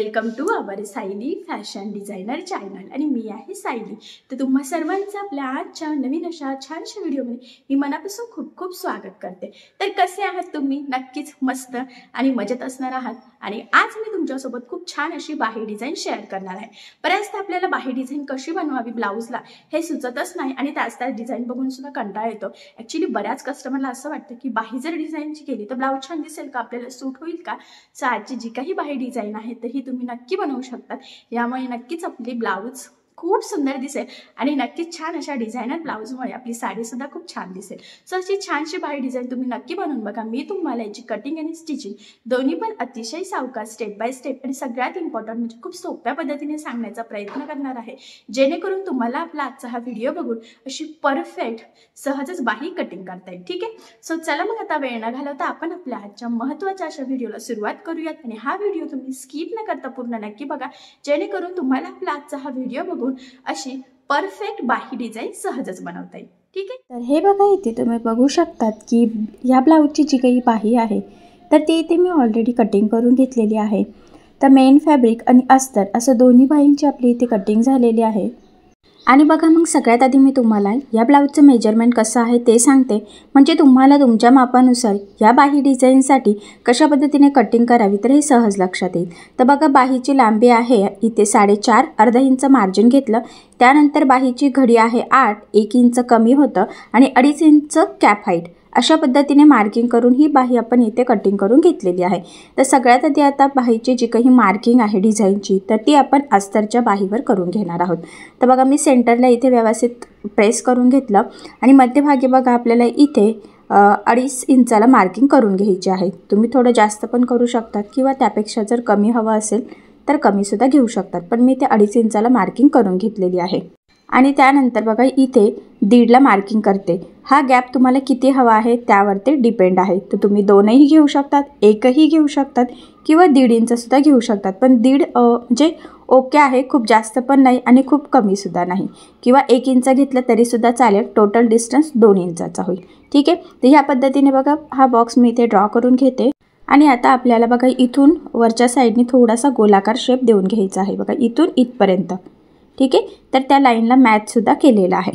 Welcome to our Sayali fashion designer channel आणि मी आहे सायली। तर तुम्हा सर्वांचं आपल्या आजच्या नवीन अशा छानशा व्हिडिओमध्ये मी मनापासून खूप खूप स्वागत करते। तर कसे आहात तुम्ही? नक्कीच मस्त आणि मजेत असणार आहात। आणि आज मी तुमच्यासोबत खूप छान अशी बाही डिझाइन शेअर करणार आहे। बऱ्याचदा आपल्याला बाही डिझाइन कशी बनवावी ब्लाउजला हे सुचतच नाही आणि त्याच डिझाइन बघून सुद्धा कंटाळा येतो। ॲक्च्युअली बऱ्याच कस्टमरला असं वाटतं की बाही जर डिझाइनची केली तर ब्लाउज छान दिसेल का, आपल्याला सूट होईल का। सो आजची जी काही बाही डिझाइन आहे तर ही तुम्ही नक्की बनवू शकता। यामुळे नक्कीच आपली ब्लाउज खूप सुंदर दिसेल आणि नक्कीच छान अशा डिझायनर ब्लाउजमुळे आपली साडी सुद्धा खूप छान दिसेल। सो अशी छानशी बाही डिझाइन तुम्ही नक्की बनवून बघा। मी तुम्हाला याची कटिंग आणि स्टिचिंग दोन्ही पण अतिशय सावकाश स्टेप बाय स्टेप आणि सगळ्यात इम्पॉर्टंट म्हणजे खूप सोप्या पद्धतीने सांगण्याचा प्रयत्न करणार आहे, जेणेकरून तुम्हाला आपला आजचा हा व्हिडिओ बघून अशी परफेक्ट सहजच बाही कटिंग करता येईल। ठीक आहे, सो चला मग आता वेळ न घालवता आपण आपल्या आजच्या महत्त्वाच्या अशा व्हिडिओला सुरुवात करूयात। आणि हा व्हिडिओ तुम्ही स्किप न करता पूर्ण नक्की बघा, जेणेकरून तुम्हाला आपला आजचा हा व्हिडिओ बघून अशी परफेक्ट बाही डिझाइन सहजच बनवता येईल। ठीक आहे, तर हे बघा इथे तुम्ही बघू शकतात की या ब्लाउजची जी काही बाही आहे तर ती इथे मी ऑलरेडी कटिंग करून घेतलेली आहे। तर मेन फॅब्रिक आणि अस्तर असं दोन्ही बाहींची आपली इथे कटिंग झालेली आहे। आणि बघा मग सगळ्यात आधी मी तुम्हाला या ब्लाउजचं मेजरमेंट कसं आहे ते सांगते, म्हणजे तुम्हाला तुमच्या मापानुसार या बाही डिझाईनसाठी कशा पद्धतीने कटिंग करावी तर हे सहज लक्षात येईल। तर बघा बाहीची लांबी आहे इथे 4.5, अर्धा इंच मार्जिन घेतलं। त्यानंतर बाहीची घडी आहे 8, 1 इंच कमी होतं आणि 2.5 इंच कॅप हाईट अशा पद्धतीने मार्किंग करून ही बाही आपण इथे कटिंग करून घेतलेली आहे। तर सगळ्यात आधी आता बाहीची जी काही मार्किंग आहे डिझाईनची तर ती आपण अस्तरच्या बाहीवर करून घेणार आहोत। तर बघा मी सेंटरला इथे व्यवस्थित प्रेस करून घेतलं आणि मध्यभागी बघा आपल्याला इथे 2.5 इंचाला मार्किंग करून घ्यायची आहे। तुम्ही थोडं जास्त पण करू शकतात किंवा त्यापेक्षा जर कमी हवं असेल तर कमीसुद्धा घेऊ शकतात, पण मी ते 2.5 इंचाला मार्किंग करून घेतलेली आहे। आणि त्यानंतर बघा इथे 1.5ला मार्किंग करते। हा गॅप तुम्हाला किती हवा आहे त्यावर ते डिपेंड आहे। तर तुम्ही 2ही घेऊ शकतात, 1ही घेऊ शकतात किंवा 1.5 इंचसुद्धा घेऊ शकतात, पण 1.5 म्हणजे ओके आहे, खूप जास्त पण नाही आणि खूप कमीसुद्धा नाही। किंवा 1 इंच घेतलं तरीसुद्धा चालेल, टोटल डिस्टन्स 2 इंचाचा होईल। ठीक आहे, तर ह्या पद्धतीने बघा हा बॉक्स मी इथे ड्रॉ करून घेते। आणि आता आपल्याला बघा इथून वरच्या साईडने थोडासा गोलाकार शेप देऊन घ्यायचा आहे, बघा इथून इथपर्यंत। ठीक आहे, तर त्या लाईनला मॅचसुद्धा केलेला आहे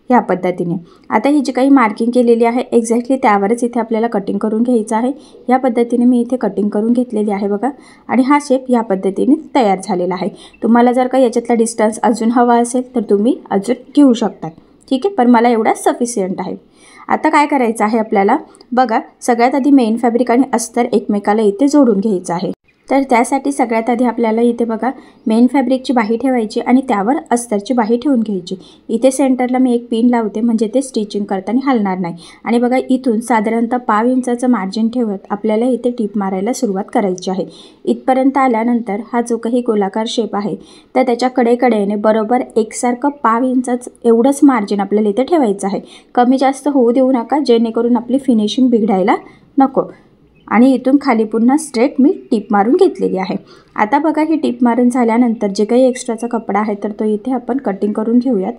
ह्या पद्धतीने। आता ही जी काही मार्किंग केलेली आहे एक्झॅक्टली त्यावरच इथे आपल्याला कटिंग करून घ्यायचं आहे। या पद्धतीने मी इथे कटिंग करून घेतलेली आहे बघा, आणि हा शेप ह्या पद्धतीने तयार झालेला आहे। तुम्हाला जर का याच्यातला डिस्टन्स अजून हवा असेल तर तुम्ही अजून घेऊ शकता। ठीक आहे, पण मला एवढा सफिशियंट आहे। आता काय करायचं आहे आपल्याला बघा, सगळ्यात आधी मेन फॅब्रिक आणि अस्तर एकमेकाला इथे जोडून घ्यायचं आहे। तर त्यासाठी सगळ्यात आधी आपल्याला इथे बघा मेन फॅब्रिकची बाही ठेवायची आणि त्यावर अस्तरची बाही ठेवून घ्यायची। इथे सेंटरला मी एक पिन लावते म्हणजे ते स्टिचिंग करताना हलणार नाही। आणि बघा इथून साधारणतः 1/2 इंचाचं मार्जिन ठेवत आपल्याला इथे टिप मारायला सुरुवात करायची आहे। इथपर्यंत आल्यानंतर हा जो काही गोलाकार शेप आहे तर त्याच्या कडेकडेने बरोबर एकसारखं 1/2 इंचाच एवढंच मार्जिन आपल्याला इथे ठेवायचं आहे। कमी जास्त होऊ देऊ नका, जेणेकरून आपली फिनिशिंग बिघडायला नको। आणि इथून खाली पुन्हा स्ट्रेट मी टिप मारून घेतलेली आहे। आता बघा ही टिप मारून झाल्यानंतर जे काही एक्स्ट्राचा कपडा आहे तर तो इथे आपण कटिंग करून घेऊयात।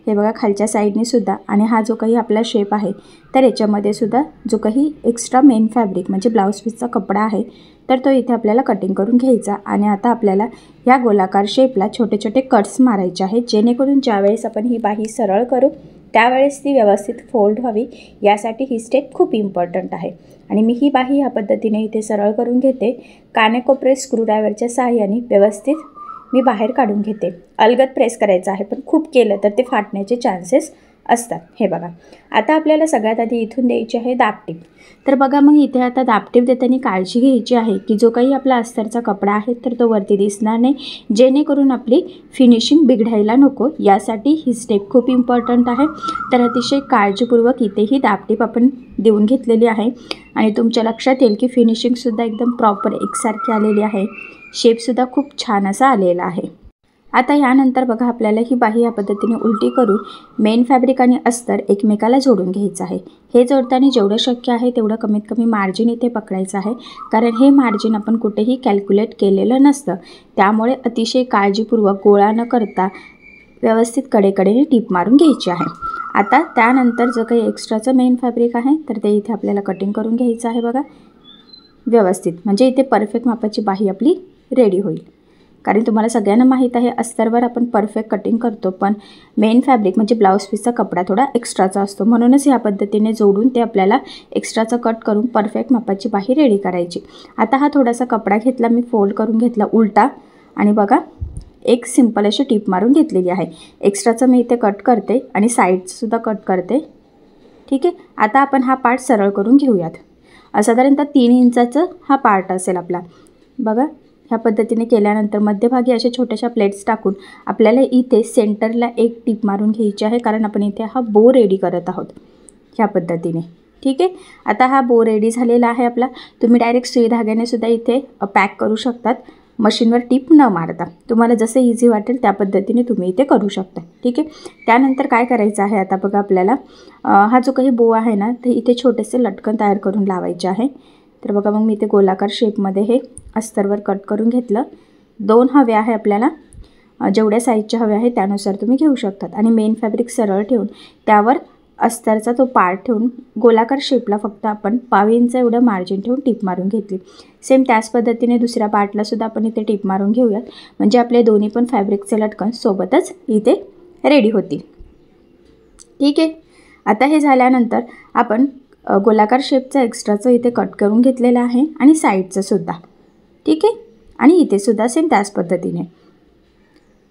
हे बघा खालच्या साईडने सुद्धा, आणि हा जो काही आपला शेप आहे तर याच्यामध्ये सुद्धा जो काही एक्स्ट्रा मेन फॅब्रिक म्हणजे ब्लाऊज पीसचा कपडा आहे तर तो इथे आपल्याला कटिंग करून घ्यायचा। आणि आता आपल्याला या गोलाकार शेपला छोटे छोटे कट्स मारायचे आहेत, जेणेकरून ज्यावेळेस आपण ही बाही सरळ करू त्यावेळेस ती व्यवस्थित फोल्ड व्हावी, यासाठी ही स्टेप खूप इम्पॉर्टंट आहे। आणि मी ही बाही ह्या पद्धतीने इथे सरळ करून घेते। कानेकोपरे स्क्रूड्रायव्हरच्या सहाय्याने व्यवस्थित मी बाहेर काढून घेते। अलगद प्रेस करायचं आहे, पण खूप केलं तर ते फाटण्याचे चान्सेस असतात। हे बघा आता आपल्याला सगळ्यात आधी इथून द्यायची आहे दाबटीप। तर बघा मग इथे आता दाबटीप देताना काळजी घ्यायची आहे की जो काही आपला अस्तरचा कपडा आहे तर तो वरती दिसणार नाही, जेणेकरून आपली फिनिशिंग बिघडायला नको, यासाठी ही स्टेप खूप इम्पॉर्टंट आहे। तर अतिशय काळजीपूर्वक इथेही दाबटीप आपण देऊन घेतलेली आहे आणि तुमच्या लक्षात येईल की फिनिशिंगसुद्धा एकदम प्रॉपर एकसारखी आलेली आहे, शेपसुद्धा खूप छान असा आलेला आहे। आता यानंतर बघा आपल्याला ही बाही या पद्धतीने उलटी करून मेन फॅब्रिक आणि अस्तर एकमेकाला जोडून घ्यायचं आहे। हे जोडताना जेवढं शक्य आहे तेवढं कमीत कमी मार्जिन इथे पकडायचं आहे, कारण हे मार्जिन आपण कुठेही कॅल्क्युलेट केलेलं नसतं। त्यामुळे अतिशय काळजीपूर्वक गोळा न करता व्यवस्थित कडेकडेने टीप मारून घ्यायची आहे। आता त्यानंतर जो काही एक्स्ट्राचं मेन फॅब्रिक आहे तर ते इथे आपल्याला कटिंग करून घ्यायचं आहे बघा व्यवस्थित, म्हणजे इथे परफेक्ट मापाची बाही आपली रेडी होईल. कारण तुम्हाला सगळ्यांना माहीत आहे अस्तरवर आपण परफेक्ट कटिंग करतो, पण मेन फॅब्रिक म्हणजे ब्लाऊज पीसचा कपडा थोडा एक्स्ट्राचा असतो, म्हणूनच ह्या पद्धतीने जोडून ते आपल्याला एक्स्ट्राचा कट करून परफेक्ट मापाची बाही रेडी करायची. आता हा थोडासा कपडा घेतला, मी फोल्ड करून घेतला उलटा आणि बघा एक सिंपल अशी टिप मारून घेतलेली आहे. एक्स्ट्राचं मी इथे कट करते आणि साईडसुद्धा कट करते. ठीक आहे, आता आपण हा पार्ट सरळ करून घेऊयात. साधारणतः 3 इंचाचं हा पार्ट असेल आपला. बघा ह्या पद्धतीने केल्यानंतर मध्यभागी अशा छोट्याशा प्लेट्स टाकून आपल्याला इथे सेंटरला एक टिप मारून घ्यायची आहे, कारण आपण इथे हा बो रेडी करत आहोत ह्या पद्धतीने. ठीक आहे, आता हा बो रेडी झालेला आहे आपला. तुम्ही डायरेक्ट सुई धाग्याने सुद्धा इथे पॅक करू शकतात, मशीनवर टिप न मारता. तुम्हाला जसं इझी वाटेल त्या पद्धतीने तुम्ही इथे करू शकता. ठीक आहे, त्यानंतर काय करायचं आहे आता बघा आपल्याला हा जो काही बो आहे ना, ते इथे छोटेसे लटकन तयार करून लावायचे आहे. तर बघा मग मी इथे गोलाकार शेपमध्ये हे अस्तरवर कट करून घेतलं. 2 हवे आहे आपल्याला, जेवढ्या साईजच्या हव्या आहे त्यानुसार तुम्ही घेऊ शकतात. आणि मेन फॅब्रिक सरळ ठेवून त्यावर अस्तरचा तो पार्ट ठेवून गोलाकार शेपला फक्त आपण 1/2 इंच एवढं मार्जिन ठेवून टिप मारून घेतली. सेम त्याच पद्धतीने दुसऱ्या पार्टला सुद्धा आपण इथे टिप मारून घेऊयात, म्हणजे आपले दोन्ही पण फॅब्रिकचे लटकन सोबतच इथे रेडी होतील. ठीक आहे, आता हे झाल्यानंतर आपण गोलाकार शेपचं एक्स्ट्राचं इथे कट करून घेतलेलं आहे आणि साईडचं सुद्धा. ठीक आहे, आणि इथे सुद्धा सेम त्याच पद्धतीने.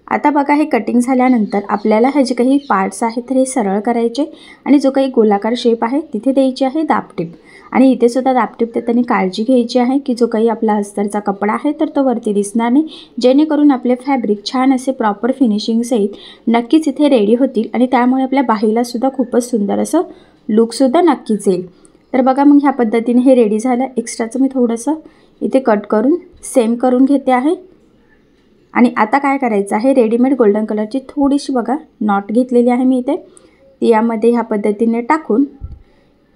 आता बघा हे कटिंग झाल्यानंतर आपल्याला हे जे काही पार्ट्स आहेत तर हे सरळ करायचे आणि जो काही गोलाकार शेप आहे तिथे द्यायची आहे दाबटीप. आणि इथे सुद्धा दाबटीप देताना काळजी घ्यायची आहे की जो काही आपला अस्तरचा कपडा आहे तर तो वरती दिसणार नाही, जेणेकरून आपले फॅब्रिक छान असे प्रॉपर फिनिशिंग सहित नक्कीच इथे रेडी होतील आणि त्यामुळे आपल्या बाहीला सुद्धा खूपच सुंदर असं लुकसुद्धा नक्कीच येईल. तर बघा मग ह्या पद्धतीने हे रेडी झालं. एक्स्ट्राचं मी थोडंसं इथे कट करून सेम करून घेते आहे. आणि आता काय करायचं आहे, रेडीमेड गोल्डन कलरची थोडीशी बघा नॉट घेतलेली आहे मी इथे, ती यामध्ये ह्या पद्धतीने टाकून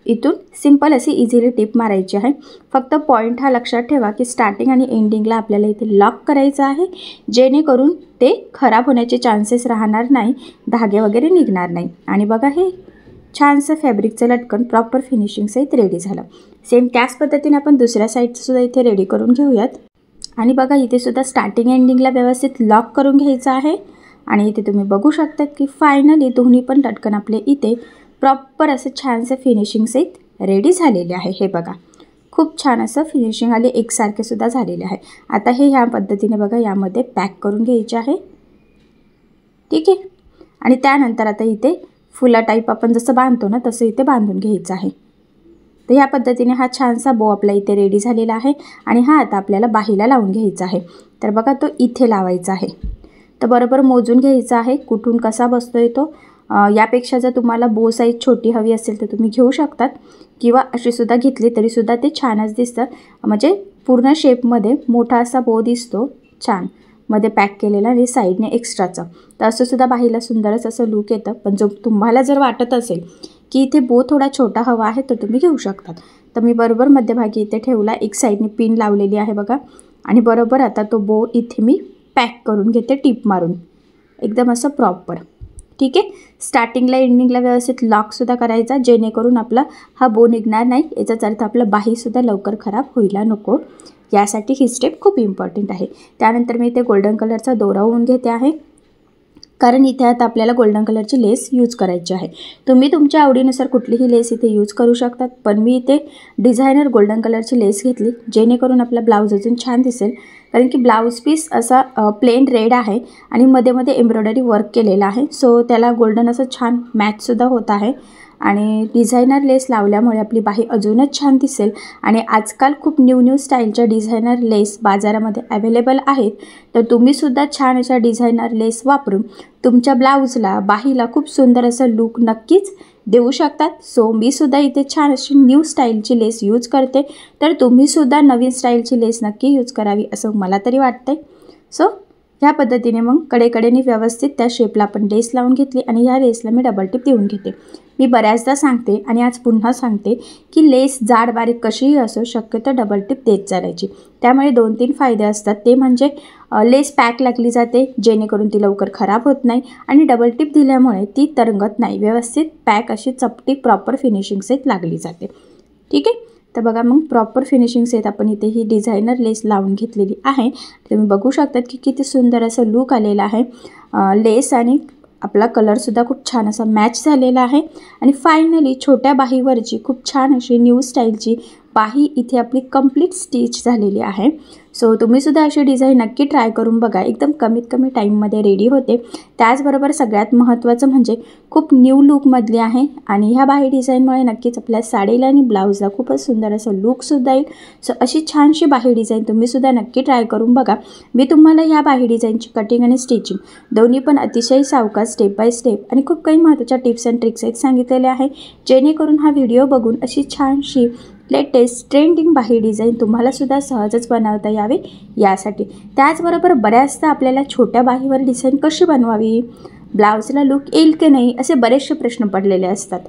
इथून सिंपल अशी इझिली टिप मारायची आहे. फक्त पॉईंट हा लक्षात ठेवा की स्टार्टिंग आणि एंडिंगला आपल्याला इथे लॉक करायचं आहे, जेणेकरून ते खराब होण्याचे चान्सेस राहणार नाही, धागे वगैरे निघणार नाही. आणि बघा हे छानसं फॅब्रिकचं लटकन प्रॉपर फिनिशिंग सहित रेडी झालं. सेम त्याच पद्धतीने आपण दुसऱ्या साईडचं सुद्धा इथे रेडी करून घेऊयात. आणि बघा इथे सुद्धा स्टार्टिंग एंडिंगला व्यवस्थित लॉक करून घ्यायचं आहे. आणि इथे तुम्ही बघू शकतात की फायनली दोन्ही पण लटकन आपले इथे प्रॉपर असं छानसं फिनिशिंग सहित रेडी झालेले आहे. हे बघा खूप छान असं फिनिशिंग आले, एकसारखे सुद्धा झालेले आहे. आता हे ह्या पद्धतीने बघा यामध्ये पॅक करून घ्यायचे आहे. ठीक आहे, आणि त्यानंतर आता इथे फुला टाईप आपण जसं बांधतो ना तसं इथे बांधून घ्यायचं आहे. तर ह्या पद्धतीने हा छानसा बो आपला इथे रेडी झालेला आहे. आणि हा आता आपल्याला बाहीला लावून घ्यायचा आहे. तर बघा तो इथे लावायचा आहे. तर बरोबर मोजून घ्यायचा आहे कुठून कसा बसतोय तो. यापेक्षा जर तुम्हाला बो साईज छोटी हवी असेल तर तुम्ही घेऊ शकतात, किंवा अशी सुद्धा घेतली तरीसुद्धा ते छानच दिसतं, म्हणजे पूर्ण शेपमध्ये मोठा असा बो दिसतो छान मध्ये पॅक केलेला आणि साईडने एक्स्ट्राचं. तर असं सुद्धा बाहीला सुंदरच असं लूक येतं. पण जो तुम्हाला जर वाटत असेल की इथे बो थोडा छोटा हवा आहे तर तुम्ही घेऊ शकतात. तर मी बरोबर मध्यभागी इथे ठेवला, एक साईडने पिन लावलेली आहे बघा. आणि बरोबर आता तो बो इथे मी पॅक करून घेते टिप मारून एकदम असं प्रॉपर. ठीक आहे, स्टार्टिंगला एंडिंगला व्यवस्थित लॉकसुद्धा करायचा, जेणेकरून आपला हा बो निघणार नाही. याचाच अर्थ आपलं बाहीसुद्धा लवकर खराब व्हायला नको, यासाठी ही स्टेप खूप इम्पॉर्टंट आहे. त्यानंतर मी इथे गोल्डन कलरचा दोरा होऊन घेते आहे, कारण इथे आता आपल्याला गोल्डन कलरची लेस यूज करायची आहे. तुम्ही तुमच्या आवडीनुसार कुठलीही लेस इथे यूज करू शकतात, पण मी इथे डिझायनर गोल्डन कलरची लेस घेतली, जेणेकरून आपला ब्लाऊज अजून छान दिसेल. कारण की ब्लाऊज पीस असा प्लेन रेड आहे आणि मध्ये मध्ये एम्ब्रॉयडरी वर्क केलेला आहे, सो त्याला गोल्डन असं छान मॅचसुद्धा होत आहे. आणि डिझायनर लेस लावल्यामुळे आपली बाही अजूनच छान दिसेल. आणि आजकाल खूप न्यू स्टाईलच्या डिझायनर लेस बाजारामध्ये अवेलेबल आहेत, तर तुम्हीसुद्धा छान अशा डिझायनर लेस वापरून तुमच्या ब्लाऊजला बाहीला खूप सुंदर असं लूक नक्कीच देऊ शकतात. सो मीसुद्धा इथे छान अशी न्यू स्टाईलची लेस यूज करते, तर तुम्हीसुद्धा नवीन स्टाईलची लेस नक्की यूज करावी असं मला तरी वाटतंय. सो ह्या पद्धतीने मग कडेकडेने व्यवस्थित त्या शेपला आपण लेस लावून घेतली आणि ह्या लेसला मी डबल टिप देऊन घेते. मी बऱ्याचदा सांगते आणि आज पुन्हा सांगते की लेस जाड बारीक कशीही असो, शक्यतो डबल टिप देत चालायची. त्यामुळे 2-3 फायदे असतात. ते म्हणजे लेस पॅक लागली जाते, जेणेकरून ती लवकर खराब होत नाही, आणि डबल टिप दिल्यामुळे ती तरंगत नाही, व्यवस्थित पॅक अशी चपटी प्रॉपर फिनिशिंग सहित लागली जाते. ठीक आहे, तर बघा मग प्रॉपर फिनिशिंग्स आहेत. आपण इथे ही डिझायनर लेस लावून घेतलेली आहे. तुम्ही बघू शकतात की किती सुंदर असं लूक आलेला आहे. लेस आणि आपला कलरसुद्धा खूप छान असा मॅच झालेला आहे. आणि फायनली छोट्या बाहीवरची खूप छान अशी न्यू स्टाईलची बाही इथे आपली कंप्लीट स्टिच झालेली आहे. सो तुम्हीसुद्धा अशी डिझाईन नक्की ट्राय करून बघा. एकदम कमीत कमी टाईममध्ये रेडी होते. त्याचबरोबर सगळ्यात महत्त्वाचं म्हणजे खूप न्यू लूकमधली आहे. आणि ह्या बाही डिझाईनमुळे नक्कीच आपल्या साडीला आणि ब्लाऊजला खूपच सुंदर असं लूकसुद्धा येईल. सो अशी छानशी बाही डिझाईन तुम्हीसुद्धा नक्की ट्राय करून बघा. मी तुम्हाला ह्या बाही डिझाईनची कटिंग आणि स्टिचिंग दोन्ही पण अतिशय सावकाश स्टेप बाय स्टेप आणि खूप काही महत्त्वाच्या टिप्स अँड ट्रिक्स आहेत सांगितलेले आहे, जेणेकरून हा व्हिडिओ बघून अशी छानशी लेटेस्ट ट्रेंडिंग बाही डिझाईन तुम्हालासुद्धा सहजच बनवता यावे यासाठी. त्याचबरोबर बऱ्याचदा आपल्याला छोट्या बाहीवर डिझाईन कशी बनवावी, ब्लाऊजला लूक येईल की नाही, असे बरेचसे प्रश्न पडलेले असतात.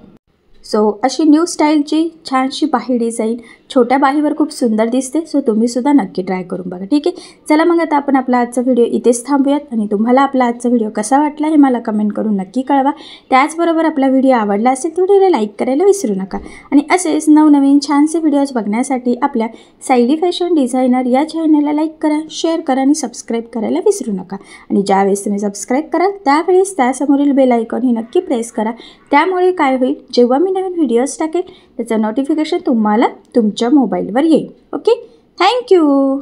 सो अशी न्यू स्टाईलची छानशी बाही डिझाईन छोट्या बाहीवर खूप सुंदर दिसते. सो तुम्हीसुद्धा नक्की ट्राय करून बघा. ठीक आहे, चला मग आता आपण आपला आजचा व्हिडिओ इथेच थांबूयात. आणि तुम्हाला आपला आजचा व्हिडिओ कसा वाटला हे मला कमेंट करून नक्की कळवा. त्याचबरोबर आपला व्हिडिओ आवडला असेल तर व्हिडिओला लाईक करायला विसरू नका. आणि असेच नवनवीन छानसे व्हिडिओज बघण्यासाठी आपल्या सायली फॅशन डिझायनर या चॅनलला लाईक करा, शेअर करा आणि सबस्क्राईब करायला विसरू नका. आणि ज्यावेळेस तुम्ही सबस्क्राईब कराल त्यावेळेस त्यासमोरील बेल आयकॉन ही नक्की प्रेस करा. त्यामुळे काय होईल, जेव्हा मी नवीन व्हिडिओज टाकेल त्याचं नोटिफिकेशन तुम्हाला तुमच्या मोबाईलवर येईल. Okay, thank you.